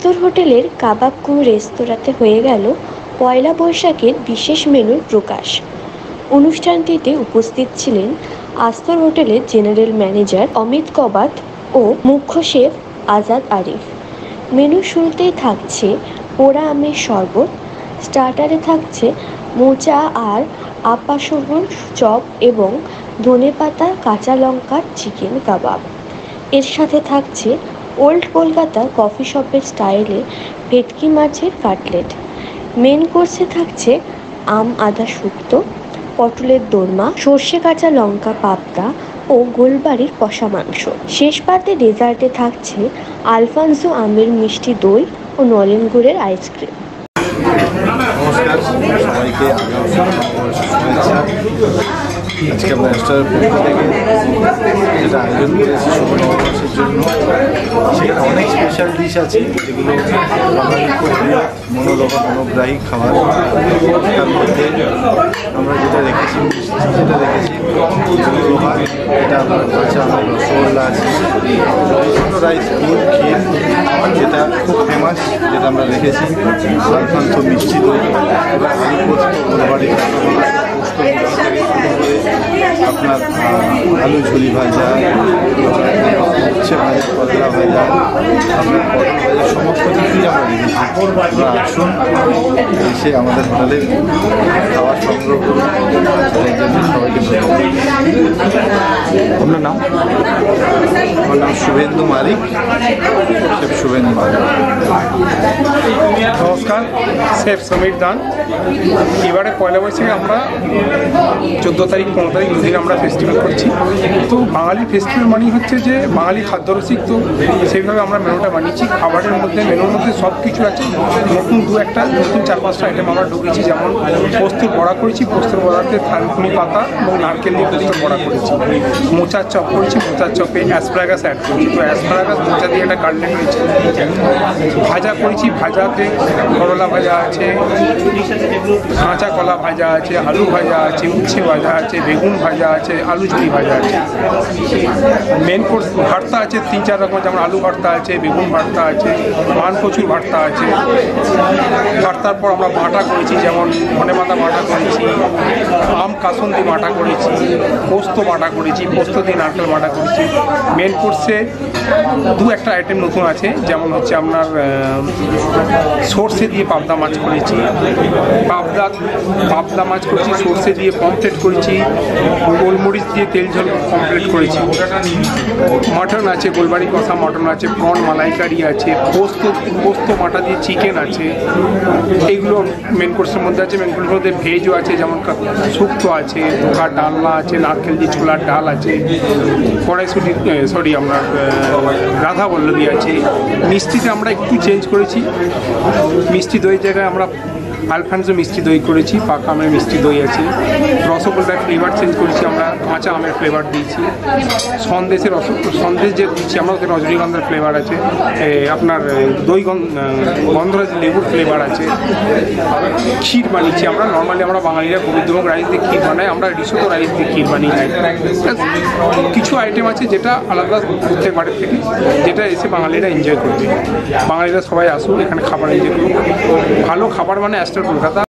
আস্তর হোটেলের কাবাব কুম রেস্তোরাঁতে হয়ে গেল পয়লা বৈশাখের বিশেষ মেনুর প্রকাশ। অনুষ্ঠানটিতে উপস্থিত ছিলেন আস্তর হোটেলের জেনারেল ম্যানেজার অমিত কবাত ও মুখ্য শেফ আজাদ আরিফ। মেনুর শুরুতেই থাকছে পোড়া আমের শরবত, স্টার্টারে থাকছে মোচা আর আপাসোহন চপ এবং ধনেপাতা কাঁচা লঙ্কার চিকেন কাবাব। এর সাথে থাকছে ওল্ড কলকাতা কফি শপের স্টাইলে ভেটকি মাছের কাটলেট। মেন কোর্সে থাকছে আম আদা শুক্তো, পটলের দোরমা, সর্ষে কাঁচা লঙ্কা পাবদা ও গোলবাড়ির কষা মাংস। শেষ পাতে ডেজার্টে থাকছে আলফানসো আমের মিষ্টি দই ও নলেন গুড়ের আইসক্রিম। নমস্কার সবাইকে, আজকে আমরা রেস্টুরেন্টের পক্ষ থেকে যেটা আয়োজন করেছি শুভ নববর্ষের জন্য, সেখানে অনেক স্পেশাল ডিশ আছে যেগুলো আমাদের খুব প্রিয়, মনোরোগা মনোগ্রাহী খাবার। তার মধ্যে আমরা যেটা রেখেছি মনোরোগা, এটা আপনার কাঁচা আমের রসগোল্লা আছে, রাইস দুধ ক্ষীর যেটা খুব ফেমাস, যেটা আমরা রেখেছি আলফানসো মিষ্টি দই, এবার আলু পোস্ত, গোলবাড়ি আপনার আলু ঝুলি ভাজা, উচ্ছে ভাজা, কতলা ভাজা, আপনার পটল ভাজা, সমস্ত কিছুই আমরা রেখেছি। আমরা আসুন, এসে আমাদের হোটেলে খাবার সংগ্রহ করুন। এর জন্য সবাইকে ধন্যবাদ। আপনার নাম? আমার নাম শুভেন্দু মালিক, শেফ শুভেন্দু মালিক। নমস্কার, শেফ সমীর দান। এবারে পয়লা বৈশাখে আমরা 14 তারিখ 15 তারিখ দুদিন আমরা ফেস্টিভ্যাল করছি। তো বাঙালি ফেস্টিভ্যাল মানেই হচ্ছে যে বাঙালি খাদ্যরসিক, তো সেইভাবে আমরা মেনুটা বানিয়েছি। খাবারের মধ্যে মেনুর মধ্যে সব কিছু আছে, নতুন নতুন 4-5টা আইটেম আমরা ঢুকেছি। যেমন পোস্তর বড়া করেছি, পোস্তর বড়াতে থানকুনি পাতা এবং নারকেল দিয়ে পোস্তর বড়া করেছি। মোচার চপ করেছি, মোচার চপে অ্যাসপ্রাগাস অ্যাড করেছি। তো অ্যাসপ্রাগাস মোচা দিয়ে একটা কাটলেট হয়েছে। ভাজা করেছি, ভাজাতে করলা ভাজা আছে, কাঁচা কলা ভাজা আছে, আলু ভাজা আছে, উচ্ছে ভাজা আছে, বেগুন ভাজা আছে, আলু ঝুড়ি ভাজা আছে। মেন কোর্স ভর্তা আছে 3-4 রকম, যেমন আলু ভর্তা আছে, বেগুন ভর্তা আছে, মান কচুর ভর্তা আছে। ভর্তার পর আমরা বাটা করেছি, যেমন ধনেপাতা বাটা করেছি, আম কাসুন্দি বাটা করেছি, পোস্ত বাটা করেছি, পোস্ত দিয়ে নারকেল বাটা করেছি। মেন কোর্সে 2-একটা আইটেম নতুন আছে, যেমন হচ্ছে আপনার সর্ষে দিয়ে পাবদা মাছ করেছি, পাবদা মাছ করেছি, সর্ষে দিয়ে পমফ্রেট করেছি, গোলমরিচ দিয়ে তেল ঝোল পমফ্রেট করেছি। মাটন আছে, গোলবাড়ি কষা মাটন আছে, প্রন মালাইকারি আছে, পোস্ত বাটা দিয়ে চিকেন আছে। এইগুলো মেন কোর্সের মধ্যে আছে। মেন কোর্সের মধ্যে ভেজও আছে, যেমন শুক্তো আছে, ধোকা ডালনা আছে, নারকেল দিয়ে ছোলার ডাল আছে, আপনার রাধা বল্লভী আছে। মিষ্টিতে আমরা একটু চেঞ্জ করেছি, মিষ্টি দইয়ের জায়গায় আমরা আলফানসো মিষ্টি দই করেছি, পাকা আমের মিষ্টি দই আছে। রসগোল্লার ফ্লেভার চেঞ্জ করেছি, আমরা কাঁচা আমের ফ্লেভার দিয়েছি। সন্দেশ যে দিচ্ছি আমরা, ওতে রজনীগন্ধার ফ্লেভার আছে, আপনার গন্ধরাজ লেবুর ফ্লেভার আছে। ক্ষীর বানিয়েছি আমরা, নর্মালি আমরা বাঙালিরা গোবিন্দভোগ রাইস দিয়ে ক্ষীর বানাই, আমরা রিসোটো রাইস দিয়ে ক্ষীর বানিয়েছি। কিছু আইটেম আছে যেটা আলাদা প্রত্যেক বাড়ির থেকে, যেটা এসে বাঙালিরা এনজয় করবে। বাঙালিরা সবাই আসুন, এখানে খাবার এনজয় করুন। ভালো খাবার মানে কলকাতা।